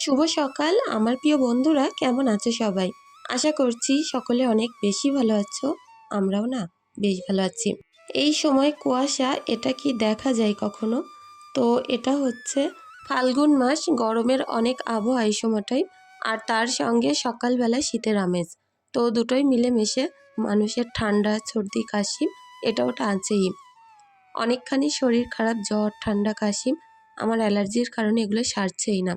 শুভ সকাল আমার প্রিয় বন্ধুরা, কেমন আছো সবাই? আশা করছি সকলে অনেক বেশি ভালো আছো। আমরাও না বেশ ভালো আছি। এই সময় কুয়াশা, এটা কি দেখা যায় কখনো? তো এটা হচ্ছে ফাল্গুন মাস, গরমের অনেক আবহাওয়া এই সময়টাই। আর তার সঙ্গে সকালবেলা শীতের আমেজ। তো দুটোই মিলেমিশে মানুষের ঠান্ডা, সর্দি, কাশি এটা ওটা আছেই। অনেকখানি শরীর খারাপ, জ্বর, ঠান্ডা, কাশি, আমার অ্যালার্জির কারণে এগুলো সারছেই না।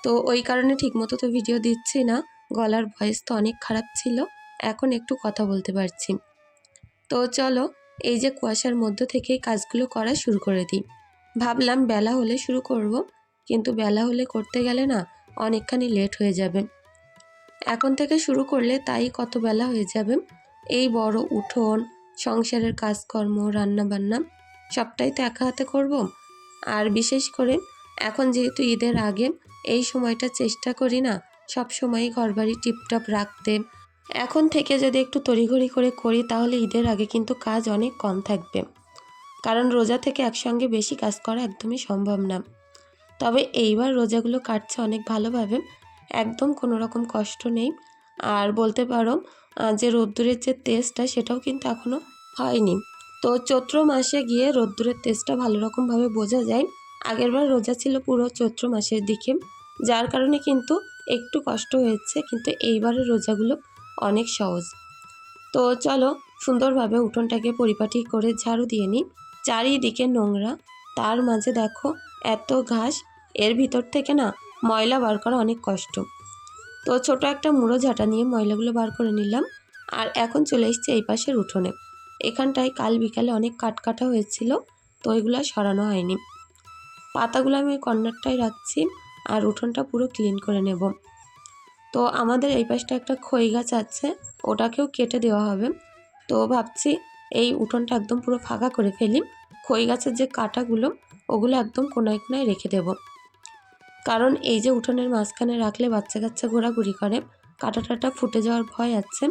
তো ওই কারণে ঠিকমতো তো ভিডিও দিচ্ছি না। গলার ভয়েস তো অনেক খারাপ ছিল, এখন একটু কথা বলতে পারছি। তো চলো, এই যে কুয়াশার মধ্য থেকেই কাজগুলো করা শুরু করে দিই। ভাবলাম বেলা হলে শুরু করব, কিন্তু বেলা হলে করতে গেলে না অনেকখানি লেট হয়ে যাবে। এখন থেকে শুরু করলে তাই কত বেলা হয়ে যাবে। এই বড় উঠোন, সংসারের কাজকর্ম, রান্নাবান্না সবটাই তো একা হাতে করব। আর বিশেষ করে এখন যেহেতু ঈদের আগে, এই সময়টা চেষ্টা করি না সব সময় ঘরবাড়ি টিপটপ রাখতে। এখন থেকে যদি একটু তড়িঘড়ি করে করি তাহলে ঈদের আগে কিন্তু কাজ অনেক কম থাকবে। কারণ রোজা থেকে একসঙ্গে বেশি কাজ করা একদমই সম্ভব না। তবে এইবার রোজাগুলো কাটছে অনেক ভালোভাবে, একদম কোনো রকম কষ্ট নেই। আর বলতে পারো যে রোদ্দুরের যে তেজটা সেটাও কিন্তু এখনও হয়নি। তো চৈত্র মাসে গিয়ে রোদ্দুরের তেজটা ভালো রকমভাবে বোঝা যায়। আগেরবার রোজা ছিল পুরো চৈত্র মাসের দিকে, যার কারণে কিন্তু একটু কষ্ট হয়েছে, কিন্তু এইবারের রোজাগুলো অনেক সহজ। তো চলো সুন্দরভাবে উঠোনটাকে পরিপাটি করে ঝাড়ু দিয়ে নিই। চারিদিকে নোংরা, তার মাঝে দেখো এত ঘাস, এর ভিতর থেকে না ময়লা বার করা অনেক কষ্ট। তো ছোট একটা মুড়ো ঝাঁটা নিয়ে ময়লাগুলো বার করে নিলাম। আর এখন চলে এসেছি এই পাশের উঠোনে। এখানটায় কাল বিকালে অনেক কাঠ কাটা হয়েছিল, তো ওইগুলো সরানো হয়নি। পাতাগুলো আমি ওই কর্নারটায় রাখছি, আর উঠোনটা পুরো ক্লিন করে নেব। তো আমাদের এই পাশটা একটা খই গাছ আছে, ওটাকেও কেটে দেওয়া হবে। তো ভাবছি এই উঠোনটা একদম পুরো ফাঁকা করে ফেলি। খই গাছের যে কাঁটাগুলো, ওগুলো একদম কোনায় কোনায় রেখে দেব। কারণ এই যে উঠোনের মাঝখানে রাখলে বাচ্চা কাচ্চা ঘোরাঘুরি করে, কাঁটা টাটা ফুটে যাওয়ার ভয় আছে।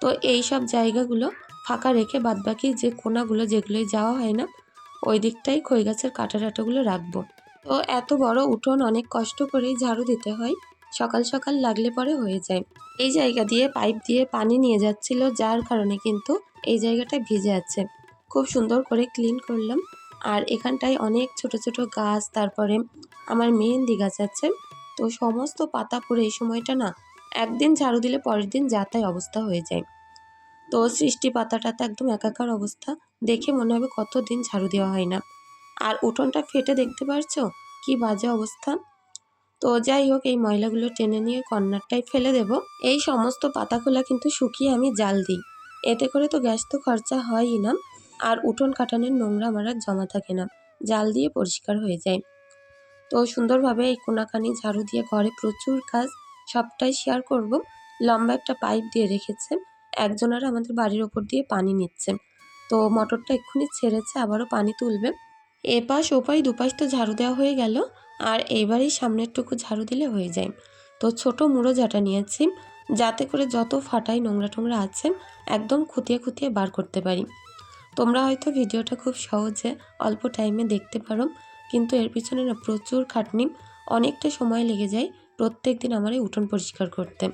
তো এই সব জায়গাগুলো ফাঁকা রেখে বাদবাকি যে কোনাগুলো যেগুলোই যাওয়া হয় না, ওই দিকটাই খই গাছের কাঁটা টাটাগুলো রাখবো। তো এত বড় উঠোন অনেক কষ্ট করেই ঝাড়ু দিতে হয়, সকাল সকাল লাগলে পরে হয়ে যায়। এই জায়গা দিয়ে পাইপ দিয়ে পানি নিয়ে যাচ্ছিল, যার কারণে কিন্তু এই জায়গাটা ভিজে আছে। খুব সুন্দর করে ক্লিন করলাম। আর এখানটায় অনেক ছোট ছোট গাছ, তারপরে আমার মেহেন্দি গাছ আছে। তো সমস্ত পাতা পড়ে এই সময়টা না একদিন ঝাড়ু দিলে পরের দিন যা তাই অবস্থা হয়ে যায়। তো সৃষ্টি পাতাটাতে একদম একাকার অবস্থা, দেখে মনে হবে কতদিন ঝাড়ু দেওয়া হয় না। আর উঠোনটা ফেটে দেখতে পারছো কি বাজে অবস্থা। তো যাই হোক, এই ময়লাগুলো টেনে নিয়ে কর্নারটায় ফেলে দেব। এই সমস্ত পাতাগুলো কিন্তু শুকিয়ে আমি জাল দিই, এতে করে তো গ্যাস তো খরচা হয়ই না। আর উঠোন কাটানোর নোংরা আমার আর জমা থাকে না, জাল দিয়ে পরিষ্কার হয়ে যায়। তো সুন্দরভাবে এই কোনাকানি ঝাড়ু দিয়ে ঘরে প্রচুর কাজ, সবটাই শেয়ার করব। লম্বা একটা পাইপ দিয়ে রেখেছে, একজনেরা আমাদের বাড়ির ওপর দিয়ে পানি নিচ্ছে। তো মোটরটা এক্ষুনি ছেড়েছে, আবারও পানি তুলবে। এপাশ ওপাশ দুপাশ তো ঝাড়ু দেওয়া হয়ে গেল। আর এইবারই সামনেরটুকু ঝাড়ু দিলে হয়ে যায়। তো ছোট মুড়ো ঝাঁটা নিয়েছি, যাতে করে যত ফাটাই নোংরা টোংরা আছে একদম খুঁটিয়ে খুঁটিয়ে বার করতে পারি। তোমরা হয়তো ভিডিওটা খুব সহজে অল্প টাইমে দেখতে পারো, কিন্তু এর পিছনে না প্রচুর খাটনি, অনেকটা সময় লেগে যায় প্রত্যেক দিন আমার এই উঠোন পরিষ্কার করতে।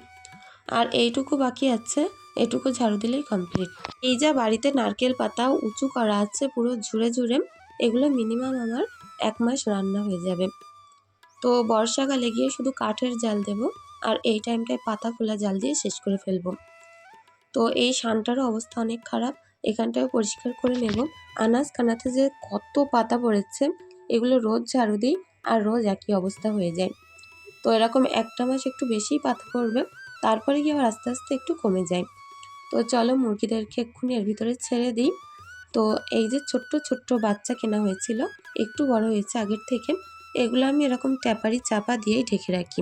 আর এইটুকু বাকি আছে, এটুকু ঝাড়ু দিলেই কমপ্লিট। এই যা বাড়িতে নারকেল পাতাও উঁচু করা আছে পুরো ঝুড়ে ঝুড়ে, এগুলো মিনিমাম আমার 1 মাস রান্না হয়ে যাবে। তো বর্ষাকালে গিয়ে শুধু কাঠের জাল দেব, আর এই টাইমটায় পাতা খোলা জাল দিয়ে শেষ করে ফেলবো। তো এই শানটারও অবস্থা অনেক খারাপ, এখানটাও পরিষ্কার করে নেব। আনাজ কানাতে যে কত পাতা পড়েছে, এগুলো রোজ ঝাড়ু দিই আর রোজ একই অবস্থা হয়ে যায়। তো এরকম একটা মাস একটু বেশিই পাতা পড়বে, তারপরে গিয়ে আবার আস্তে আস্তে একটু কমে যায়। তো চলো মুরগিদেরকে এক্ষুনি এর ভিতরে ছেড়ে দিই। তো এই যে ছোট্ট ছোট্ট বাচ্চা কেনা হয়েছিল, একটু বড় হয়েছে আগের থেকে, এগুলো আমি এরকম ট্যাপারি চাপা দিয়েই ঢেকে রাখি।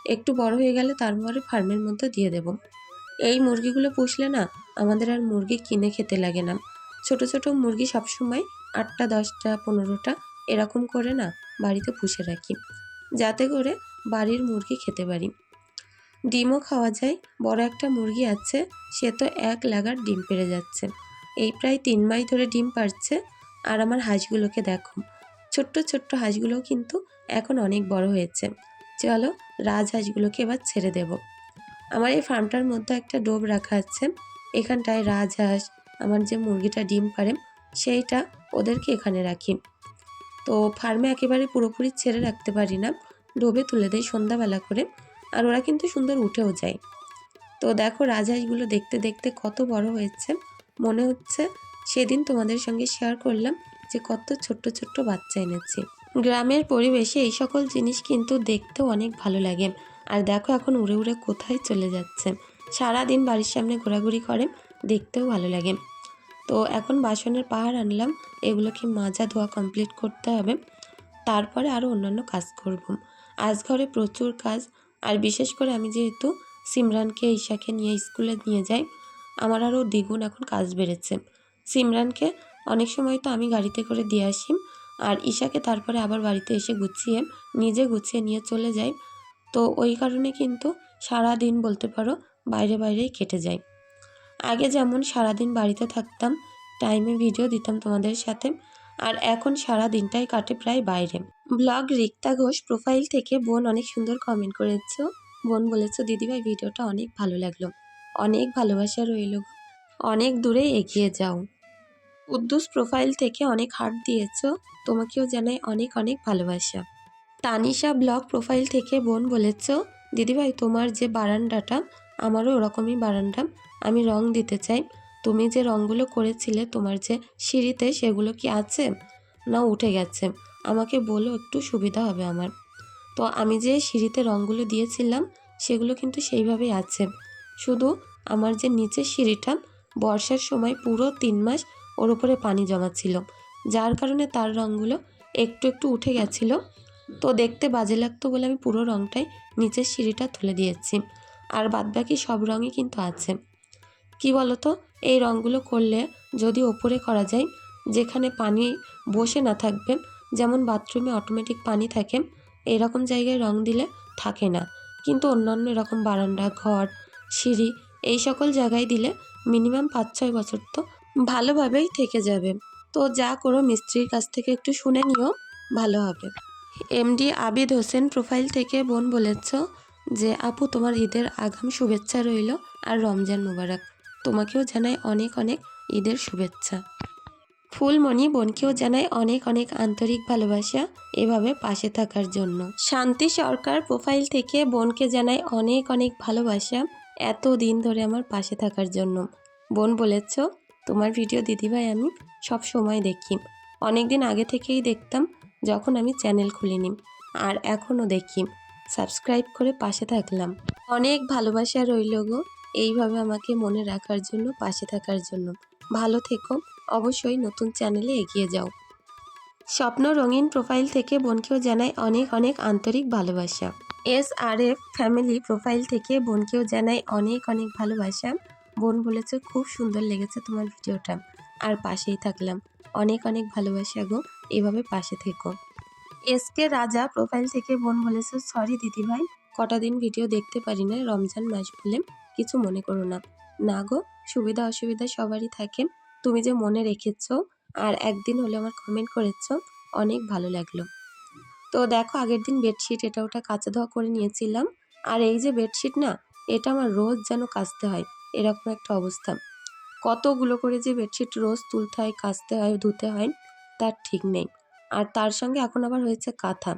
একটু বড় হয়ে গেলে তারপরে ফার্মের মধ্যে দিয়ে দেব। এই মুরগিগুলো পুষলে না আমাদের আর মুরগি কিনে খেতে লাগে না। ছোট ছোট মুরগি সবসময় 8টা 10টা 15টা এরকম করে না বাড়িতে পুষে রাখি, যাতে করে বাড়ির মুরগি খেতে পারি। ডিমও খাওয়া যায়। বড় একটা মুরগি আছে, সে তো 1 লাগার ডিম পেড়ে যাচ্ছে। এই প্রায় 3 মাস ধরে ডিম পাড়ছে। আর আমার হাঁসগুলোকে দেখো, ছোট্ট ছোট্ট হাঁসগুলোও কিন্তু এখন অনেক বড় হয়েছে। চলো রাজহাঁসগুলোকে এবার ছেড়ে দেব। আমার এই ফার্মটার মধ্যে একটা ডোব রাখা আছে, এখানটায় রাজহাঁস, আমার যে মুরগিটা ডিম পারে সেইটা, ওদেরকে এখানে রাখি। তো ফার্মে একেবারে পুরোপুরি ছেড়ে রাখতে পারি না, ডোবে তুলে দেয় সন্ধ্যাবেলা করে, আর ওরা কিন্তু সুন্দর উঠেও যায়। তো দেখো রাজহাঁসগুলো দেখতে দেখতে কত বড় হয়েছে, মনে হচ্ছে সেদিন তোমাদের সঙ্গে শেয়ার করলাম যে কত ছোট্ট ছোট্ট বাচ্চা এনেছি। গ্রামের পরিবেশে এই সকল জিনিস কিন্তু দেখতেও অনেক ভালো লাগে। আর দেখো এখন উড়ে উড়ে কোথায় চলে যাচ্ছে, সারাদিন বাড়ির সামনে ঘোরাঘুরি করে, দেখতেও ভালো লাগে। তো এখন বাসনের পাহাড় আনলাম, এগুলোকে মাজা ধোয়া কমপ্লিট করতে হবে, তারপরে আরও অন্যান্য কাজ করব। আজ ঘরে প্রচুর কাজ, আর বিশেষ করে আমি যেহেতু সিমরানকে ঈশাকে নিয়ে স্কুলে নিয়ে যাই, আমার আরও দ্বিগুণ এখন কাজ বেড়েছে। সিমরানকে অনেক সময় তো আমি গাড়িতে করে দিয়ে আসি, আর ঈশাকে তারপরে আবার বাড়িতে এসে নিজে গুছিয়ে নিয়ে চলে যাই। তো ওই কারণে কিন্তু সারা দিন বলতে পারো বাইরে বাইরেই কেটে যায়। আগে যেমন সারাদিন বাড়িতে থাকতাম, টাইমে ভিডিও দিতাম তোমাদের সাথে, আর এখন সারা দিনটাই কাটে প্রায় বাইরে। ব্লগ রিক্তা ঘোষ প্রোফাইল থেকে বোন অনেক সুন্দর কমেন্ট করেছো। বোন বলেছো দিদিভাই ভিডিওটা অনেক ভালো লাগলো, অনেক ভালোবাসা রইল, অনেক দূরে এগিয়ে যাও। কুদ্দুস প্রোফাইল থেকে অনেক হার্ট দিয়েছো, তোমাকেও জানাই অনেক অনেক ভালোবাসা। তানিশা ব্লগ প্রোফাইল থেকে বোন বলেছ, দিদিভাই তোমার যে বারান্দাটা, আমারও ওরকমই বারান্দা, আমি রং দিতে চাই। তুমি যে রঙগুলো করেছিলে তোমার যে সিঁড়িতে, সেগুলো কি আছে না উঠে গেছে? আমাকে বলো, একটু সুবিধা হবে আমার। তো আমি যে সিঁড়িতে রঙগুলো দিয়েছিলাম সেগুলো কিন্তু সেইভাবেই আছে, শুধু আমার যে নিচের সিঁড়িটা বর্ষার সময় পুরো 3 মাস ওর উপরে পানি জমা ছিল, যার কারণে তার রঙগুলো একটু একটু উঠে গেছিলো। তো দেখতে বাজে লাগতো বলে আমি পুরো রঙটাই নিচের সিঁড়িটা তুলে দিয়েছি, আর বাদবাকি সব রঙই কিন্তু আছে। কি বলতো, এই রঙগুলো করলে যদি ওপরে করা যায়, যেখানে পানি বসে না থাকবে, যেমন বাথরুমে অটোমেটিক পানি থাকে, এরকম জায়গায় রং দিলে থাকে না, কিন্তু অন্যান্য এরকম বারান্দা, ঘর, সিঁড়ি, এই সকল জায়গায় দিলে মিনিমাম 5-6 বছর তো ভালোভাবেই থেকে যাবে। তো যা করো মিস্ত্রির কাছ থেকে একটু শুনে নিও, ভালো হবে। এমডি আবিদ হোসেন প্রোফাইল থেকে বোন বলেছ যে আপু তোমার ঈদের আগাম শুভেচ্ছা রইল, আর রমজান মোবারক। তোমাকেও জানাই অনেক অনেক ঈদের শুভেচ্ছা। ফুলমণি বোনকেও জানাই অনেক অনেক আন্তরিক ভালোবাসা, এভাবে পাশে থাকার জন্য। শান্তি সরকার প্রোফাইল থেকে বোনকে জানাই অনেক অনেক ভালোবাসা, এত দিন ধরে আমার পাশে থাকার জন্য। বোন বলেছ, তোমার ভিডিও দিদিভাই আমি সব সময় দেখি, অনেক দিন আগে থেকেই দেখতাম যখন আমি চ্যানেল খুলিনি, আর এখনও দেখি, সাবস্ক্রাইব করে পাশে থাকলাম। অনেক ভালোবাসা রইল গো, এইভাবে আমাকে মনে রাখার জন্য, পাশে থাকার জন্য। ভালো থেকো, অবশ্যই নতুন চ্যানেলে এগিয়ে যাও। স্বপ্ন রঙিন প্রোফাইল থেকে বোনকেও জানাই অনেক অনেক আন্তরিক ভালোবাসা। SRF ফ্যামিলি প্রোফাইল থেকে বোনকেও জানাই অনেক অনেক ভালোবাসা। বোন বলেছে খুব সুন্দর লেগেছে তোমার ভিডিওটা, আর পাশেই থাকলাম, অনেক অনেক ভালোবাসা গো, এভাবে পাশে থেকো। SK রাজা প্রোফাইল থেকে বোন বলেছে, সরি দিদিভাই, কটা দিন ভিডিও দেখতে পারি না, রমজান মাস বলে কিছু মনে করো না। না গো, সুবিধা অসুবিধা সবারই থাকে, তুমি যে মনে রেখেছো আর একদিন হলে আমার কমেন্ট করেছো, অনেক ভালো লাগলো। তো দেখো আগের দিন বেডশিট এটা ওটা কাচা ধোয়া করে নিয়েছিলাম, আর এই যে বেডশিট না, এটা আমার রোজ যেন কাচতে হয়, এরকম একটা অবস্থা। কতগুলো করে যে বেডশিট রোজ তুলতে হয়, কাচতে হয়, ধুতে হয়, তার ঠিক নেই। আর তার সঙ্গে এখন আবার হয়েছে কাঁথা।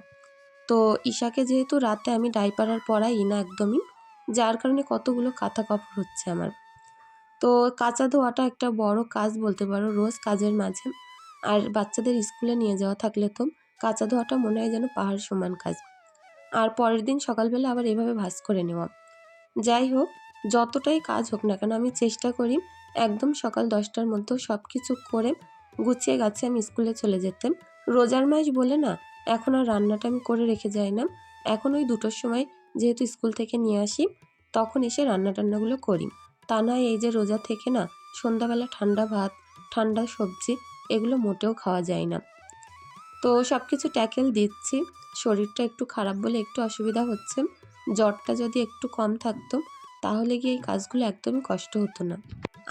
তো ঈশাকে যেহেতু রাতে আমি ডাইপার আর পরাই না একদমই, যার কারণে কতগুলো কাঁথা কাপড় হচ্ছে আমার। তো কাঁচা ধোয়াটা একটা বড় কাজ বলতে পারো রোজ কাজের মাঝে। আর বাচ্চাদের স্কুলে নিয়ে যাওয়া থাকলে তো কাঁচা ধোয়াটা মনে হয় যেন পাহাড় সমান কাজ। আর পরের দিন সকালবেলা আবার এভাবে ভাঁজ করে নেওয়া। যাই হোক, যতটাই কাজ হোক না কেন আমি চেষ্টা করি একদম সকাল 10টার মধ্যেও সব কিছু করে গুছিয়ে গাছিয়ে আমি স্কুলে চলে যেতাম। রোজার মাস বলে না, এখন আর রান্নাটা আমি করে রেখে যাই না, এখন ওই 2টোর সময় যেহেতু স্কুল থেকে নিয়ে আসি, তখন এসে রান্না টান্নাগুলো করি। তা নয় এই যে রোজা থেকে না সন্ধ্যাবেলা ঠান্ডা ভাত, ঠান্ডা সবজি, এগুলো মোটেও খাওয়া যায় না। তো সব কিছু ট্যাকেল দিচ্ছি, শরীরটা একটু খারাপ বলে একটু অসুবিধা হচ্ছে। জ্বরটা যদি একটু কম থাকতো তাহলে গিয়ে এই কাজগুলো একদমই কষ্ট হতো না।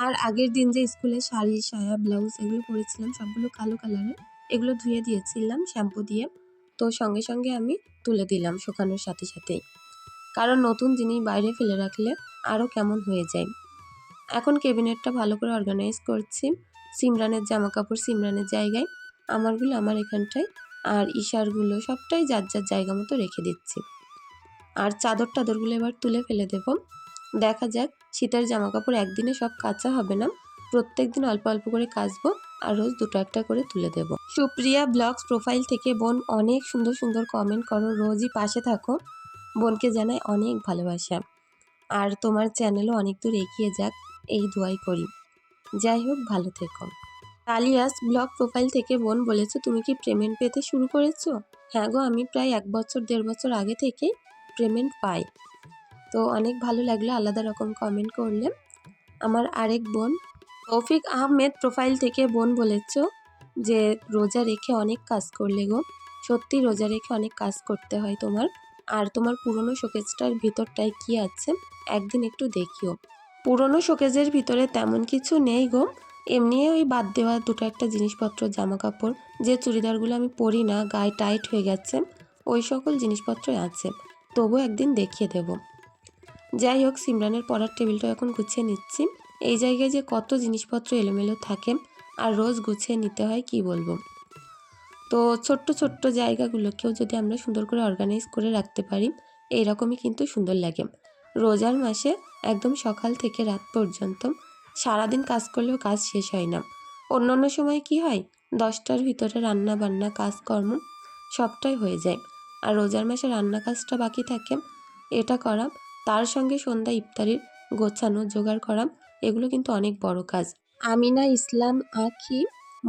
আর আগের দিন যে স্কুলে শাড়ি, সায়া, ব্লাউজ এগুলো পরেছিলাম সবগুলো কালো কালারের, এগুলো ধুয়ে দিয়েছিলাম শ্যাম্পু দিয়ে। তো সঙ্গে সঙ্গে আমি তুলে দিলাম শুকানোর সাথে সাথেই, কারণ নতুন জিনিস বাইরে ফেলে রাখলে আরও কেমন হয়ে যায়। এখন ক্যাবিনেটটা ভালো করে অর্গানাইজ করছি। সিমরানের জামা কাপড় সিমরানের জায়গায়, আমারগুলো আমার এখানটায়, আর ঈশারগুলো সবটাই যার যার জায়গা মতো রেখে দিচ্ছি। আর চাদর টাদরগুলো এবার তুলে ফেলে দেব। দেখা যাক, শীতের জামা কাপড় একদিনে সব কাচা হবে না, প্রত্যেক দিন অল্প অল্প করে কাচবো আর রোজ দুটো একটা করে তুলে দেব। সুপ্রিয়া ব্লগস প্রোফাইল থেকে বোন অনেক সুন্দর সুন্দর কমেন্ট করো, রোজই পাশে থাকো, বোনকে জানাই অনেক ভালোবাসা। আর তোমার চ্যানেলও অনেক দূর এগিয়ে যাক, এই দোয়াই করি। যাই হোক, ভালো থেকো। আলিয়াস ব্লগ প্রোফাইল থেকে বোন বলেছো, তুমি কি পেমেন্ট পেতে শুরু করেছো? হ্যাঁ গো, আমি প্রায় 1 বছর 1.5 বছর আগে থেকেই পেমেন্ট পাই। তো অনেক ভালো লাগলো আলাদা রকম কমেন্ট করলে। আমার আরেক বোন তৌফিক আহমেদ প্রোফাইল থেকে বোন বলেছো যে রোজা রেখে অনেক কাজ করলে গো। সত্যি রোজা রেখে অনেক কাজ করতে হয় তোমার। আর তোমার পুরনো শোকেজটার ভিতরটায় কি আছে একদিন একটু দেখিও। পুরনো শোকেজের ভিতরে তেমন কিছু নেই গো, এমনি ওই বাদ দেওয়া দুটো একটা জিনিসপত্র, জামা কাপড়, যে চুড়িদারগুলো আমি পরি না, গায়ে টাইট হয়ে গেছে, ওই সকল জিনিসপত্রই আছে, তবু একদিন দেখিয়ে দেব। যাই হোক, সিমরানের পড়ার টেবিলটা এখন গুছিয়ে নিচ্ছি। এই জায়গায় যে কত জিনিসপত্র এলোমেলো থাকে আর রোজ গুছিয়ে নিতে হয় কি বলবো। তো ছোট্ট ছোট্ট জায়গাগুলোকেও যদি আমরা সুন্দর করে অর্গানাইজ করে রাখতে পারি, এইরকমই কিন্তু সুন্দর লাগে। রোজার মাসে একদম সকাল থেকে রাত পর্যন্ত সারাদিন কাজ করলেও কাজ শেষ হয় না। অন্যান্য সময় কি হয়, 10টার ভিতরে রান্না বান্না কাজকর্ম সবটাই হয়ে যায়, আর রোজার মাসে রান্না কাজটা বাকি থাকে, এটা করা, তার সঙ্গে সন্ধ্যা ইফতারির গোছানো জোগাড় করা, এগুলো কিন্তু অনেক বড় কাজ। আমিনা ইসলাম আখি,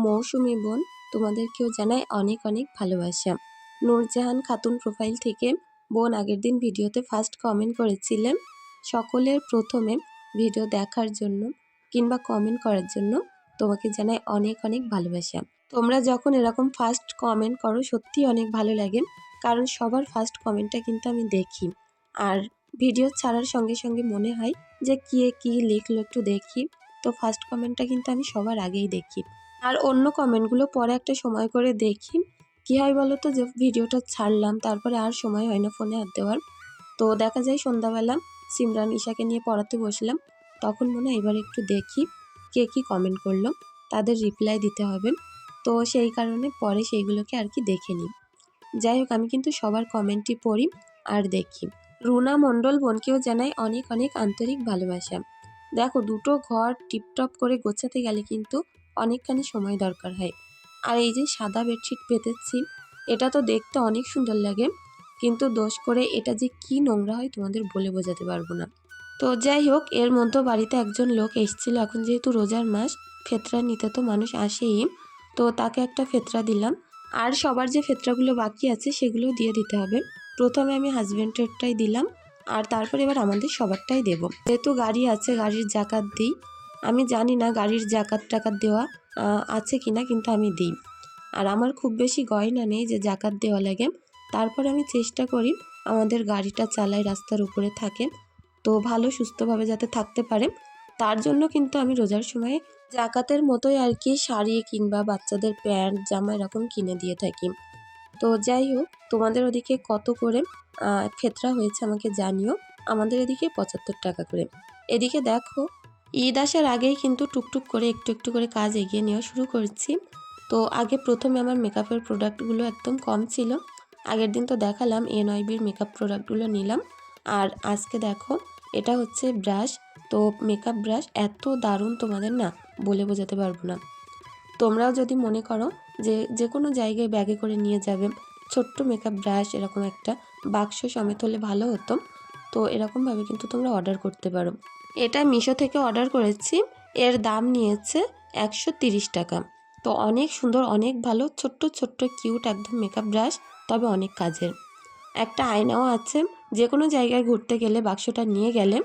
মৌসুমি বোন, তোমাদেরকেও জানাই অনেক অনেক ভালোবাসা। নূরজাহান খাতুন প্রোফাইল থেকে বোন আগের দিন ভিডিওতে ফার্স্ট কমেন্ট করেছিলেন, সকলের প্রথমে ভিডিও দেখার জন্য কিংবা কমেন্ট করার জন্য তোমাকে জানাই অনেক অনেক ভালোবাসা। তোমরা যখন এরকম ফার্স্ট কমেন্ট করো সত্যি অনেক ভালো লাগে, কারণ সবার ফার্স্ট কমেন্টটা কিন্তু আমি দেখি, আর ভিডিও ছাড়ার সঙ্গে সঙ্গে মনে হয় যে কি লিখলো একটু দেখি, তো ফার্স্ট কমেন্টটা কিন্তু আমি সবার আগেই দেখি। আর অন্য কমেন্টগুলো পরে একটা সময় করে দেখি। কী হয় বলো তো, যে ভিডিওটা ছাড়লাম তারপরে আর সময় হয় না ফোনে হাত দেওয়ার, তো দেখা যায় সন্ধ্যাবেলা সিমরান ঈশাকে নিয়ে পড়াতে বসলাম, তখন মনে হয় এবার একটু দেখি কে কী কমেন্ট করলো, তাদের রিপ্লাই দিতে হবে, তো সেই কারণে পরে সেইগুলোকে আর কি দেখে নিই। যাই হোক, আমি কিন্তু সবার কমেন্টই পড়ি আর দেখি। রুনা মণ্ডল বোনকেও জানাই অনেক অনেক আন্তরিক ভালোবাসা। দেখো, দুটো ঘর টিপটপ করে গোছাতে গেলে কিন্তু অনেকখানি সময় দরকার হয়। আর এই যে সাদা বেডশিট পেতেছি, এটা তো দেখতে অনেক সুন্দর লাগে, কিন্তু দোষ করে এটা যে কি নোংরা হয় তোমাদের বলে বোঝাতে পারবো না। তো যাই হোক, এর মধ্যে বাড়িতে একজন লোক এসেছিল, এখন যেহেতু রোজার মাস, ফেতরা নিতে তো মানুষ আসেই, তো তাকে একটা ফেতরা দিলাম। আর সবার যে ফেতরাগুলো বাকি আছে সেগুলো দিয়ে দিতে হবে। প্রথমে আমি হাজব্যান্ডেরটাই দিলাম, আর তারপর এবার আমাদের সবারটাই দেব। যেহেতু গাড়ি আছে, গাড়ির জাকাত দিই। আমি জানি না গাড়ির জাকাত টাকাত দেওয়া আছে কি না, কিন্তু আমি দিই। আর আমার খুব বেশি গয়না নেই যে জাকাত দেওয়া লাগে, তারপর আমি চেষ্টা করি আমাদের গাড়িটা চালাই রাস্তার উপরে থাকে, তো ভালো সুস্থভাবে যাতে থাকতে পারে, তার জন্য কিন্তু আমি রোজার সময় জাকাতের মতোই আর কি শাড়ি কিংবা বাচ্চাদের প্যান্ট জামা এরকম কিনে দিয়ে থাকি। তো যাই হোক, তোমাদের ওদিকে কত করে ফেতরা হয়েছে আমাকে জানিও। আমাদের এদিকে 75 টাকা করে। এদিকে দেখো, ঈদ আসার আগেই কিন্তু টুকটুক করে একটু একটু করে কাজ এগিয়ে নেওয়া শুরু করছি। তো আগে প্রথমে আমার মেকআপের প্রোডাক্টগুলো একদম কম ছিল, আগের দিন তো দেখালাম NYBর মেকআপ প্রোডাক্টগুলো নিলাম। আর আজকে দেখো, এটা হচ্ছে ব্রাশ, তো মেকআপ ব্রাশ এত দারুণ তোমাদের না বলে বোঝাতে পারবো না। তোমরাও যদি মনে করো যে যে কোনো জায়গায় ব্যাগে করে নিয়ে যাবে, ছোট্ট মেকআপ ব্রাশ এরকম একটা বাক্স সমেত হলে ভালো হতো, তো এরকমভাবে কিন্তু তোমরা অর্ডার করতে পারো। এটা মিশো থেকে অর্ডার করেছি, এর দাম নিয়েছে 130 টাকা। তো অনেক সুন্দর, অনেক ভালো, ছোট্ট ছোট্ট কিউট একদম মেকআপ ব্রাশ, তবে অনেক কাজের। একটা আয়নাও আছে, যে কোনো জায়গায় ঘুরতে গেলে বাক্সটা নিয়ে গেলে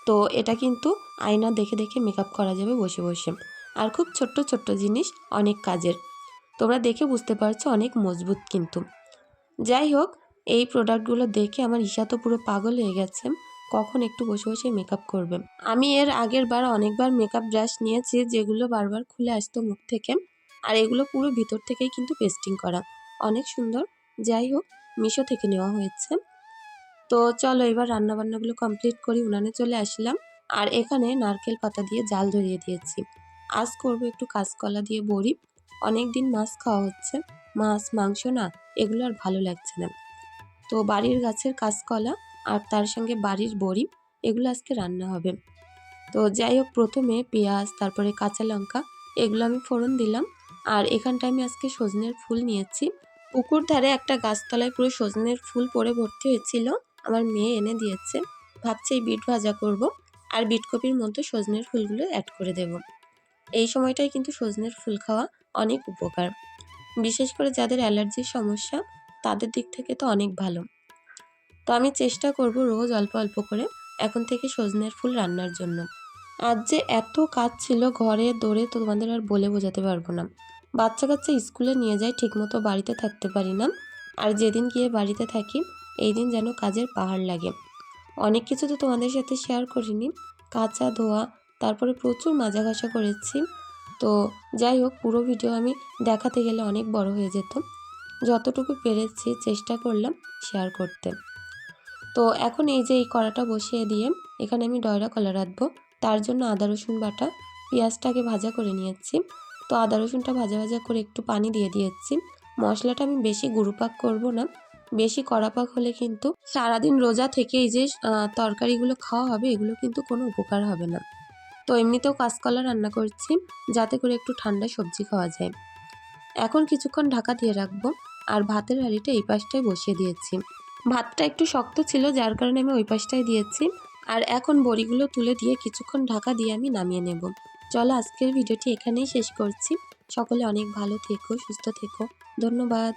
তো এটা কিন্তু আয়না দেখে দেখে মেকআপ করা যাবে বসে বসে। আর খুব ছোট্ট ছোট্ট জিনিস, অনেক কাজের, তোমরা দেখে বুঝতে পারছো অনেক মজবুত কিন্তু। যাই হোক, এই প্রোডাক্টগুলো দেখে আমার ঈশা তো পুরো পাগল হয়ে গেছে, কখন একটু বসে বসে মেকআপ করবে। আমি এর আগের বার অনেকবার মেকআপ ব্রাশ নিয়েছি যেগুলো বারবার খুলে আসতো মুখ থেকে, আর এগুলো পুরো ভিতর থেকেই কিন্তু পেস্টিং করা, অনেক সুন্দর, যাই হোক মিশো থেকে নেওয়া হয়েছে। তো চলো এবার রান্নাবান্নাগুলো কমপ্লিট করি। উনানে চলে আসলাম আর এখানে নারকেল পাতা দিয়ে জাল ধরিয়ে দিয়েছি। আজ করব একটু কাঁচকলা দিয়ে বড়ি। অনেক দিন মাছ খাওয়া হচ্ছে, মাছ মাংস না এগুলো আর ভালো লাগছে না। তো বাড়ির গাছের কাঁচকলা আর তার সঙ্গে বাড়ির বড়ি এগুলো আজকে রান্না হবে। তো যাই হোক প্রথমে পেঁয়াজ তারপরে কাঁচা লঙ্কা এগুলো আমি ফোড়ন দিলাম। আর এখানটায় আমি আজকে সজনের ফুল নিয়েছি। পুকুর ধারে একটা গাছতলায় পুরো সজনের ফুল পড়ে ভর্তি হয়েছিল, আমার মেয়ে এনে দিয়েছে। ভাবছি এই বিট ভাজা করব আর বিটকপির মধ্যে সজনের ফুলগুলো অ্যাড করে দেব। এই সময়টাই কিন্তু সজনের ফুল খাওয়া অনেক উপকার, বিশেষ করে যাদের অ্যালার্জির সমস্যা তাদের দিক থেকে তো অনেক ভালো। তো আমি চেষ্টা করব রোজ অল্প অল্প করে এখন থেকে সজনের ফুল রান্নার জন্য। আজ যে এত কাজ ছিল ঘরে দৌড়ে তোমাদের আর বলে বোঝাতে পারবো না। বাচ্চা কাচ্চা স্কুলে নিয়ে যায়, ঠিকমতো বাড়িতে থাকতে পারি না। আর যেদিন গিয়ে বাড়িতে থাকি এই দিন যেন কাজের পাহাড় লাগে। অনেক কিছু তো তোমাদের সাথে শেয়ার করিনি, কাঁচা ধোয়া তারপরে প্রচুর মাজা ঘষা করেছি। তো যাই হোক পুরো ভিডিও আমি দেখাতে গেলে অনেক বড় হয়ে যেত, যতটুকু পেরেছি চেষ্টা করলাম শেয়ার করতে। তো এখন এই যে এই কড়াটা বসিয়ে দিয়ে এখানে আমি ডয়রা কলা রাঁধবো। তার জন্য আদা রসুন বাটা, পেঁয়াজটাকে ভাজা করে নিয়েছি। তো আদা রসুনটা ভাজা ভাজা করে একটু পানি দিয়ে দিয়েছি। মশলাটা আমি বেশি গুঁড়োপাক করব না, বেশি কড়াপাক হলে কিন্তু সারাদিন রোজা থেকে এই যে তরকারিগুলো খাওয়া হবে এগুলো কিন্তু কোনো উপকার হবে না। তো এমনিতেও কাঁচকলা রান্না করছি যাতে করে একটু ঠান্ডা সবজি খাওয়া যায়। এখন কিছুক্ষণ ঢাকা দিয়ে রাখবো। আর ভাতের হাঁড়িটা এই পাশটায় বসিয়ে দিয়েছি। ভাতটা একটু শক্ত ছিল যার কারণে আমি ওই পাশটায় দিয়েছি। আর এখন বড়িগুলো তুলে দিয়ে কিছুক্ষণ ঢাকা দিয়ে আমি নামিয়ে নেব। চলো আজকের ভিডিওটি এখানেই শেষ করছি। সকলে অনেক ভালো থেকো, সুস্থ থেকো। ধন্যবাদ।